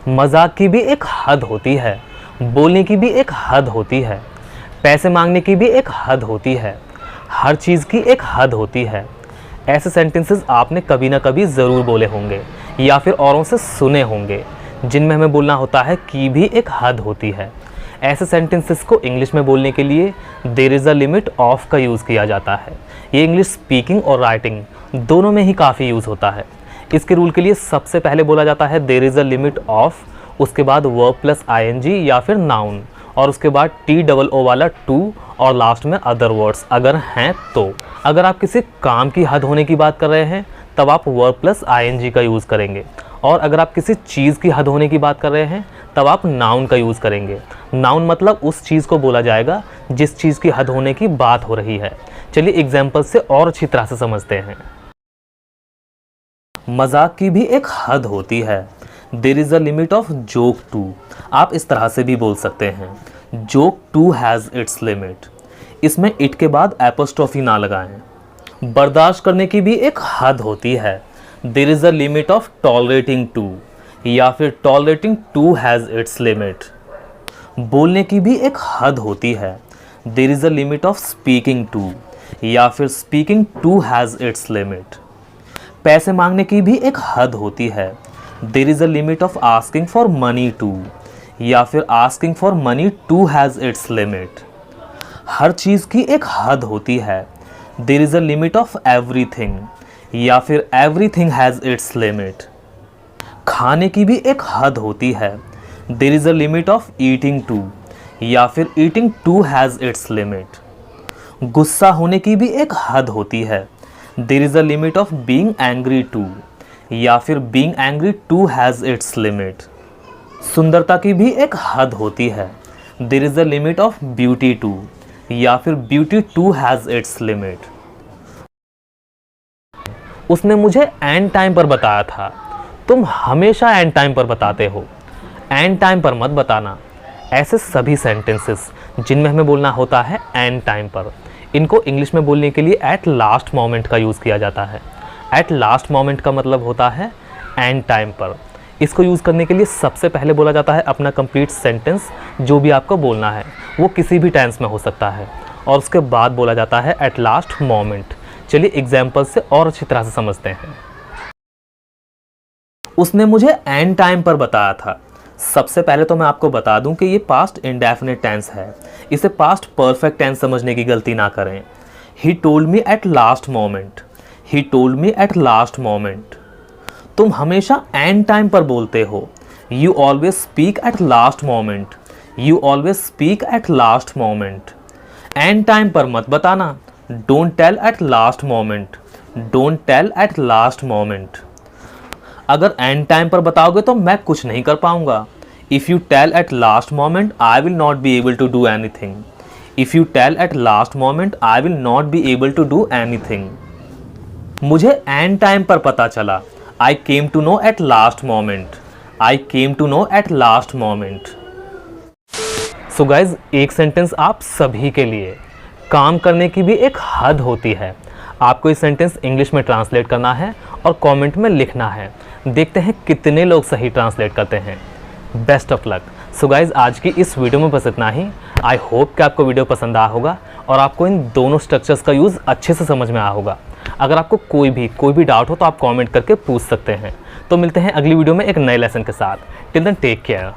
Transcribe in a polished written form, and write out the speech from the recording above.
मजाक की भी एक हद होती है, बोलने की भी एक हद होती है, पैसे मांगने की भी एक हद होती है, हर चीज़ की एक हद होती है। ऐसे सेंटेंसेस आपने कभी ना कभी ज़रूर बोले होंगे या फिर औरों से सुने होंगे, जिनमें हमें बोलना होता है कि भी एक हद होती है। ऐसे सेंटेंसेस को इंग्लिश में बोलने के लिए there is a limit of का यूज़ किया जाता है। ये इंग्लिश स्पीकिंग और राइटिंग दोनों में ही काफ़ी यूज़ होता है। इसके रूल के लिए सबसे पहले बोला जाता है there is a limit of, उसके बाद वर्ब प्लस आईएनजी या फिर नाउन, और उसके बाद TOO वाला टू, और लास्ट में अदर वर्ड्स अगर हैं तो। अगर आप किसी काम की हद होने की बात कर रहे हैं तब आप वर्ब प्लस आईएनजी का यूज़ करेंगे, और अगर आप किसी चीज़ की हद होने की बात कर रहे हैं तब आप नाउन का यूज़ करेंगे। नाउन मतलब उस चीज़ को बोला जाएगा जिस चीज़ की हद होने की बात हो रही है। चलिए एग्जाम्पल से और अच्छी तरह से समझते हैं। मजाक की भी एक हद होती है, there is a limit of joke too. आप इस तरह से भी बोल सकते हैं, joke too has its limit. इसमें इट के बाद एपोस्ट्रोफी ना लगाएं। बर्दाश्त करने की भी एक हद होती है, there is a limit of tolerating too, या फिर tolerating too has its limit. बोलने की भी एक हद होती है, there is a limit of speaking too, या फिर speaking too has its limit. पैसे मांगने की भी एक हद होती है, there is a limit of asking for money too, या फिर asking for money too has its limit. हर चीज़ की एक हद होती है, there is a limit of everything, या फिर एवरीथिंग हैज़ इट्स लिमिट। खाने की भी एक हद होती है, there is a limit of eating too, या फिर eating too has its limit. गुस्सा होने की भी एक हद होती है, there is a limit of being angry too, या फिर being angry too has its limit. सुंदरता की भी एक हद होती है, there is a limit of beauty too, या फिर beauty too has its limit. उसने मुझे एंड टाइम पर बताया था। तुम हमेशा एंड टाइम पर बताते हो, एंड टाइम पर मत बताना। ऐसे सभी सेंटेंसेस जिनमें हमें बोलना होता है एंड टाइम पर, इनको इंग्लिश में बोलने के लिए एट लास्ट मोमेंट का यूज़ किया जाता है। एट लास्ट मोमेंट का मतलब होता है एंड टाइम पर। इसको यूज़ करने के लिए सबसे पहले बोला जाता है अपना कंप्लीट सेंटेंस, जो भी आपको बोलना है वो किसी भी टेंस में हो सकता है, और उसके बाद बोला जाता है एट लास्ट मोमेंट। चलिए एग्जाम्पल से और अच्छी तरह से समझते हैं। उसने मुझे एंड टाइम पर बताया था। सबसे पहले तो मैं आपको बता दूं कि ये पास्ट इंडेफिनिट टेंस है, इसे पास्ट परफेक्ट टेंस समझने की गलती ना करें। He told me at last moment, he told me at last moment. तुम हमेशा एंड टाइम पर बोलते हो, you always speak at last moment, you always speak at last moment. End time पर मत बताना, don't tell at last moment, don't tell at last moment. अगर end time पर बताओगे तो मैं कुछ नहीं कर पाऊंगा। If you tell at last moment I will not be able to do anything, if you tell at last moment I will not be able to do anything. मुझे एंड टाइम पर पता चला, I came to know at last moment, I came to know at last moment. So guys, एक sentence आप सभी के लिए, काम करने की भी एक हद होती है। आपको इस सेंटेंस इंग्लिश में ट्रांसलेट करना है और कमेंट में लिखना है। देखते हैं कितने लोग सही ट्रांसलेट करते हैं। Best of luck. So guys, आज की इस वीडियो में बस इतना ही। आई होप कि आपको वीडियो पसंद आया होगा और आपको इन दोनों स्ट्रक्चर्स का यूज़ अच्छे से समझ में आया होगा। अगर आपको कोई भी डाउट हो तो आप कमेंट करके पूछ सकते हैं। तो मिलते हैं अगली वीडियो में एक नए लेसन के साथ। Till then take care.